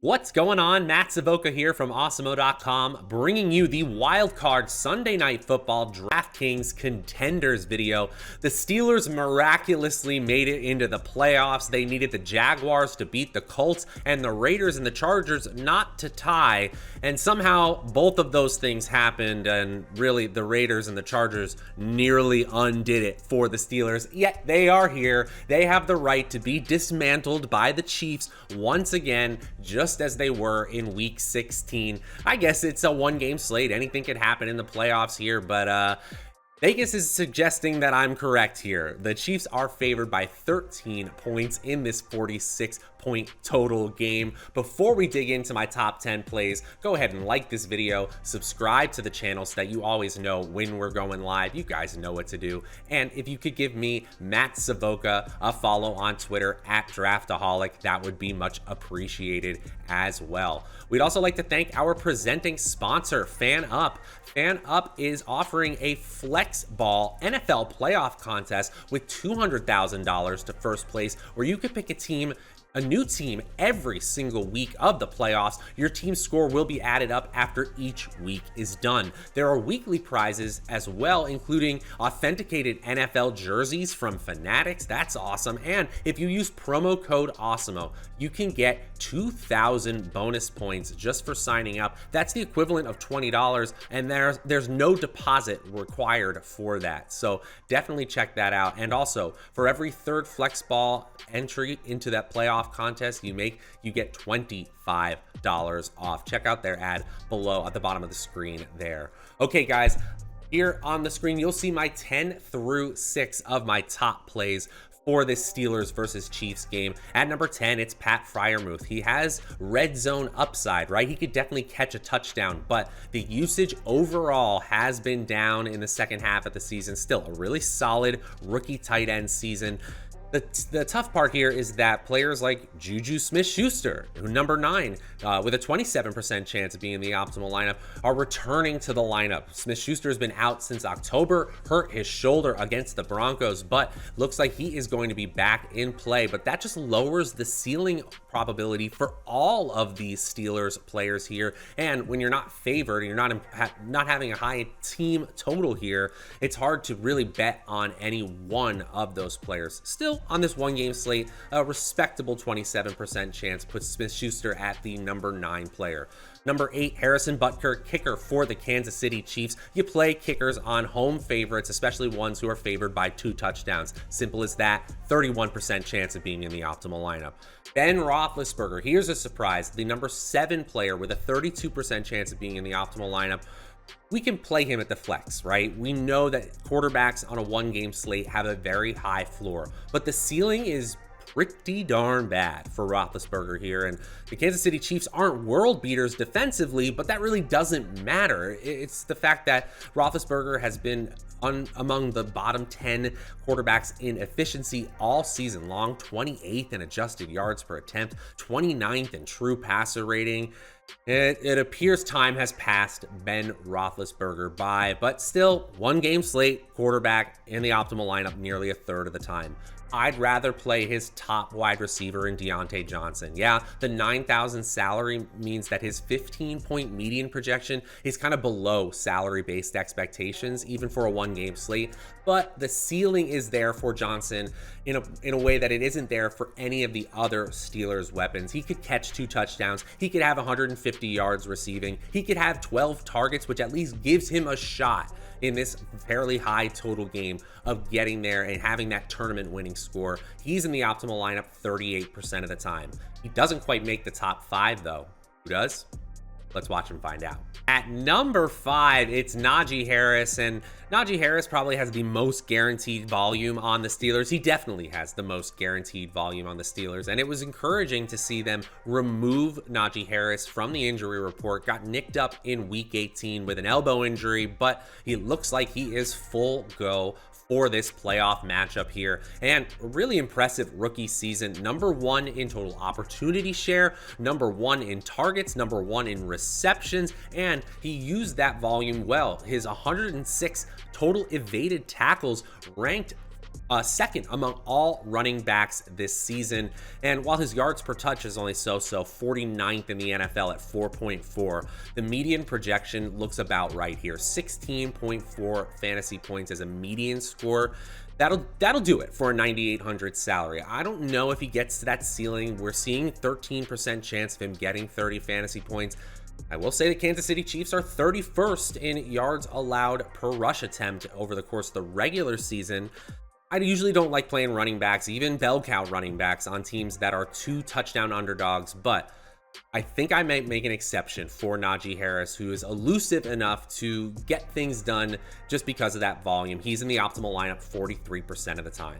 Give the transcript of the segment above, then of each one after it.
What's going on? Matt Savoca here from Awesemo.com, bringing you the wildcard Sunday Night Football DraftKings Contenders video. The Steelers miraculously made it into the playoffs. They needed the Jaguars to beat the Colts and the Raiders and the Chargers not to tie. And somehow both of those things happened, and really the Raiders and the Chargers nearly undid it for the Steelers. Yet they are here. They have the right to be dismantled by the Chiefs once again, just as they were in week 16. I guess it's a one-game slate. Anything could happen in the playoffs here, but Vegas is suggesting that I'm correct here. The Chiefs are favored by 13 points in this 46-point total game. Before we dig into my top 10 plays, go ahead and like this video, subscribe to the channel so that you always know when we're going live. You guys know what to do. And if you could give me, Matt Savoca, a follow on Twitter at Draftaholic, that would be much appreciated as well. We'd also like to thank our presenting sponsor, FanUp. FanUp is offering a Flex Ball NFL playoff contest with $200,000 to first place, where you could pick a new team every single week of the playoffs. Your team's score will be added up after each week is done. There are weekly prizes as well, including authenticated NFL jerseys from Fanatics. That's awesome. And if you use promo code Awesemo, you can get 2,000 bonus points just for signing up. That's the equivalent of $20, and there's no deposit required for that. So definitely check that out. And also, for every third Flex Ball entry into that playoff contest you make, you get $25 off. Check out their ad below at the bottom of the screen there. Okay, guys, here on the screen, you'll see my 10 through 6 of my top plays for this Steelers versus Chiefs game. At number 10, it's Pat Freiermuth. He has red zone upside, right? He could definitely catch a touchdown, but the usage overall has been down in the second half of the season. Still a really solid rookie tight end season. The tough part here is that players like Juju Smith-Schuster, who number 9, with a 27% chance of being in the optimal lineup, are returning to the lineup. Smith-Schuster has been out since October, hurt his shoulder against the Broncos, but looks like he is going to be back in play. But that just lowers the ceiling probability for all of these Steelers players here. And when you're not favored, and you're not having a high team total here, it's hard to really bet on any one of those players. Still, on this one-game slate, a respectable 27% chance puts Smith-Schuster at the number 9 player. Number 8, Harrison Butker, kicker for the Kansas City Chiefs. You play kickers on home favorites, especially ones who are favored by 2 touchdowns. Simple as that. 31% chance of being in the optimal lineup. Ben Roethlisberger, here's a surprise. The number 7 player with a 32% chance of being in the optimal lineup. We can play him at the flex, right? We know that quarterbacks on a one-game slate have a very high floor, but the ceiling is pretty darn bad for Roethlisberger here. And the Kansas City Chiefs aren't world beaters defensively, but that really doesn't matter. It's the fact that Roethlisberger has been among the bottom 10 quarterbacks in efficiency all season long, 28th in adjusted yards per attempt, 29th in true passer rating. It appears time has passed Ben Roethlisberger by, but still, one-game slate, quarterback in the optimal lineup nearly a third of the time. I'd rather play his top wide receiver in Diontae Johnson. Yeah, the $9,000 salary means that his 15-point median projection is kind of below salary-based expectations, even for a one-game slate. But the ceiling is there for Johnson in a way that it isn't there for any of the other Steelers weapons. He could catch 2 touchdowns. He could have 150 yards receiving. He could have 12 targets, which at least gives him a shot in this fairly high total game of getting there and having that tournament winning score. He's in the optimal lineup 38% of the time. He doesn't quite make the top 5 though. Who does? Let's watch and find out. At number 5, it's Najee Harris, and Najee Harris probably has the most guaranteed volume on the Steelers. He definitely has the most guaranteed volume on the Steelers, and it was encouraging to see them remove Najee Harris from the injury report. Got nicked up in week 18 with an elbow injury, but he looks like he is full go for this playoff matchup here. And a really impressive rookie season. Number 1 in total opportunity share, number 1 in targets, number 1 in receptions, and he used that volume well. His 106 total evaded tackles ranked second among all running backs this season. And while his yards per touch is only so-so, 49th in the NFL at 4.4, the median projection looks about right here. 16.4 fantasy points as a median score. That'll do it for a 9,800 salary. I don't know if he gets to that ceiling. We're seeing 13% chance of him getting 30 fantasy points. I will say the Kansas City Chiefs are 31st in yards allowed per rush attempt over the course of the regular season. I usually don't like playing running backs, even bell cow running backs, on teams that are 2 touchdown underdogs, but I think I might make an exception for Najee Harris, who is elusive enough to get things done just because of that volume. He's in the optimal lineup 43% of the time.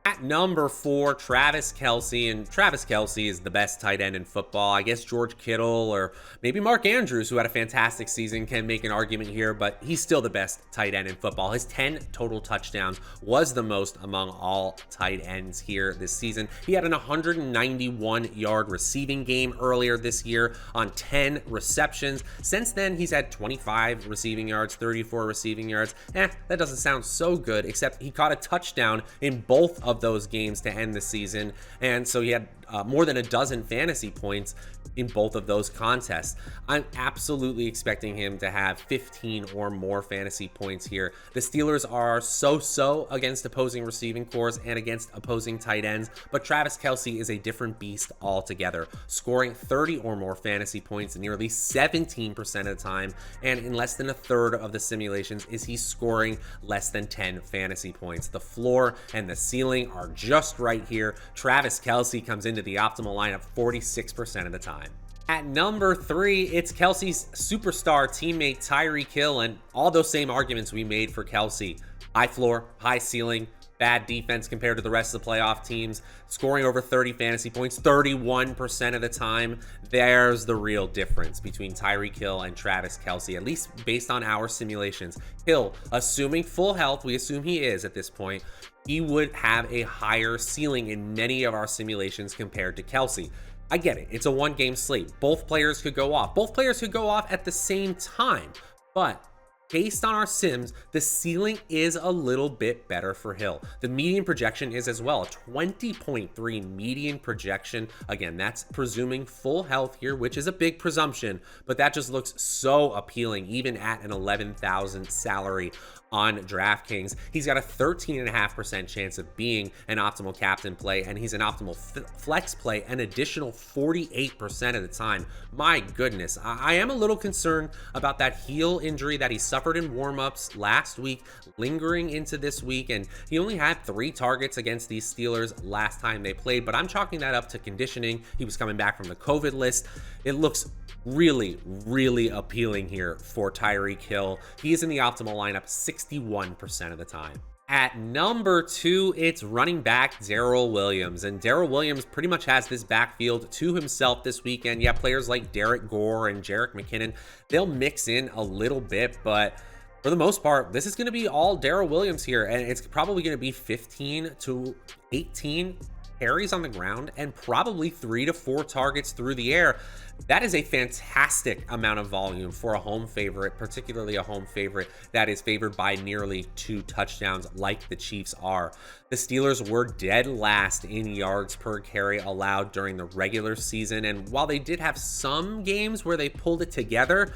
At number 4, Travis Kelce, and Travis Kelce is the best tight end in football. I guess George Kittle or maybe Mark Andrews, who had a fantastic season, can make an argument here, but he's still the best tight end in football. His 10 total touchdowns was the most among all tight ends here this season. He had an 191-yard receiving game earlier this year on 10 receptions. Since then, he's had 25 receiving yards, 34 receiving yards. That doesn't sound so good, except he caught a touchdown in both of those games to end the season, and so he had more than a dozen fantasy points in both of those contests. I'm absolutely expecting him to have 15 or more fantasy points here. The Steelers are so-so against opposing receiving corps and against opposing tight ends, but Travis Kelce is a different beast altogether, scoring 30 or more fantasy points nearly 17% of the time, and in less than a third of the simulations is he scoring less than 10 fantasy points. The floor and the ceiling are just right here. Travis Kelce comes into the optimal lineup 46% of the time. At number 3, it's Kelce's superstar teammate Tyreek Hill, and all those same arguments we made for Kelce. High floor, high ceiling, bad defense compared to the rest of the playoff teams, scoring over 30 fantasy points 31% of the time. There's the real difference between Tyreek Hill and Travis Kelce, at least based on our simulations. Hill, assuming full health, we assume he is at this point, he would have a higher ceiling in many of our simulations compared to Kelce. I get it. It's a one-game slate. Both players could go off. Both players could go off at the same time, but based on our sims, the ceiling is a little bit better for Hill. The median projection is as well, a 20.3 median projection. Again, that's presuming full health here, which is a big presumption, but that just looks so appealing, even at an 11,000 salary on DraftKings. He's got a 13.5% chance of being an optimal captain play, and he's an optimal flex play an additional 48% of the time. My goodness, I am a little concerned about that heel injury that he suffered in warmups last week, lingering into this week, and he only had 3 targets against these Steelers last time they played, but I'm chalking that up to conditioning. He was coming back from the COVID list. It looks really, really appealing here for Tyreek Hill. He is in the optimal lineup 61% of the time. At number 2, it's running back Darrel Williams. And Darrel Williams pretty much has this backfield to himself this weekend. Yeah, players like Derek Gore and Jerick McKinnon, they'll mix in a little bit, but for the most part, this is going to be all Darrel Williams here. And it's probably going to be 15 to 18 carries on the ground and probably 3 to 4 targets through the air. That is a fantastic amount of volume for a home favorite, particularly a home favorite that is favored by nearly 2 touchdowns like the Chiefs are. The Steelers were dead last in yards per carry allowed during the regular season, and while they did have some games where they pulled it together,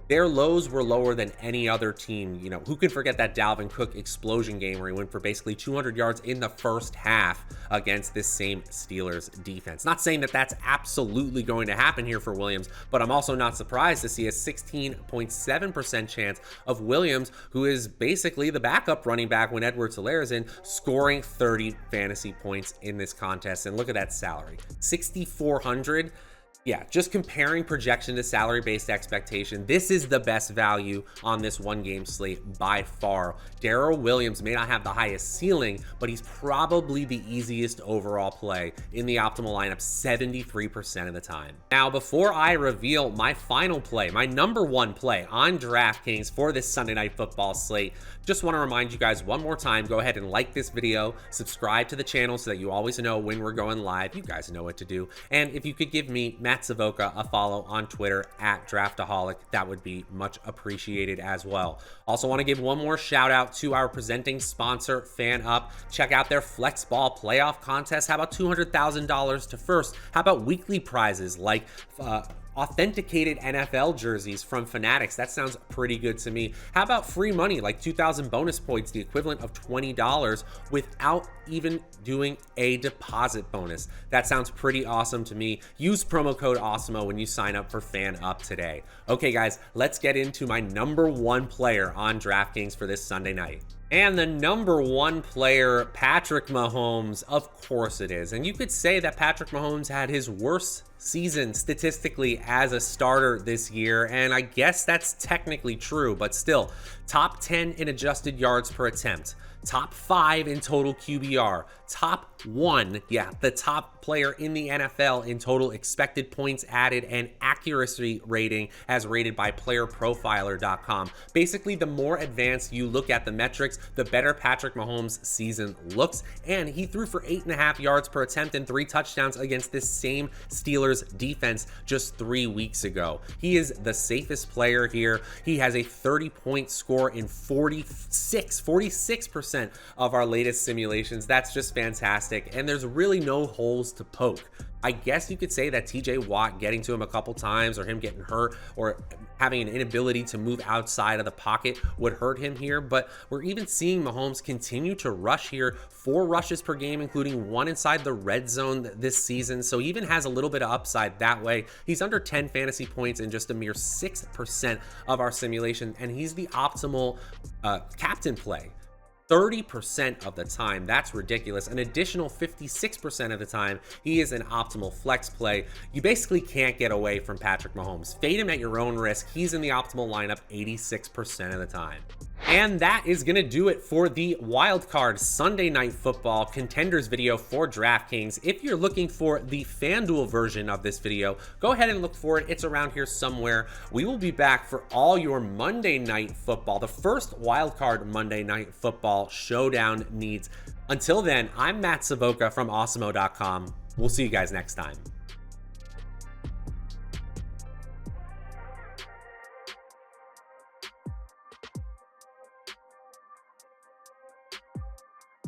their lows were lower than any other team. You know, who can forget that Dalvin Cook explosion game where he went for basically 200 yards in the first half against this same Steelers defense? Not saying that that's absolutely going to happen here for Williams, but I'm also not surprised to see a 16.7% chance of Williams, who is basically the backup running back when Edwards-Helaire is in, scoring 30 fantasy points in this contest. And look at that salary, $6,400. Yeah, just comparing projection to salary-based expectation, this is the best value on this one-game slate by far. Darrel Williams may not have the highest ceiling, but he's probably the easiest overall play in the optimal lineup 73% of the time. Now, before I reveal my final play, my number 1 play on DraftKings for this Sunday Night Football slate, just want to remind you guys one more time, go ahead and like this video, subscribe to the channel so that you always know when we're going live. You guys know what to do. And if you could give me massive Matt Savoca a follow on Twitter at Draftaholic. That would be much appreciated as well. Also want to give one more shout out to our presenting sponsor, FanUp. Check out their Flex Ball playoff contest. How about $200,000 to first? How about weekly prizes like authenticated NFL jerseys from Fanatics? That sounds pretty good to me. How about free money like 2,000 bonus points, the equivalent of $20 without even doing a deposit bonus? That sounds pretty awesome to me. Use promo code Awesemo when you sign up for FanUp today. Okay guys, let's get into my number one player on DraftKings for this Sunday night. And the number one player, Patrick Mahomes, of course it is. And you could say that Patrick Mahomes had his worst season statistically as a starter this year, and I guess that's technically true, but still, top 10 in adjusted yards per attempt, top 5 in total QBR, top 1, the top player in the NFL in total expected points added and accuracy rating as rated by playerprofiler.com. Basically, the more advanced you look at the metrics, the better Patrick Mahomes' season looks, and he threw for 8.5 yards per attempt and 3 touchdowns against this same Steelers defense just 3 weeks ago. He is the safest player here. He has a 30-point score in 46% of our latest simulations. That's just fantastic, and there's really no holes to poke. I guess you could say that TJ Watt getting to him a couple times, or him getting hurt, or having an inability to move outside of the pocket would hurt him here, but we're even seeing Mahomes continue to rush here, 4 rushes per game, including 1 inside the red zone this season, so he even has a little bit of upside that way. He's under 10 fantasy points in just a mere 6% of our simulation, and he's the optimal captain play 30% of the time. That's ridiculous. An additional 56% of the time, he is an optimal flex play. You basically can't get away from Patrick Mahomes. Fade him at your own risk. He's in the optimal lineup 86% of the time. And that is going to do it for the wildcard Sunday Night Football contenders video for DraftKings. If you're looking for the FanDuel version of this video, go ahead and look for it. It's around here somewhere. We will be back for all your Monday Night Football, the first wildcard Monday Night Football showdown needs. Until then, I'm Matt Savoca from Awesemo.com. We'll see you guys next time.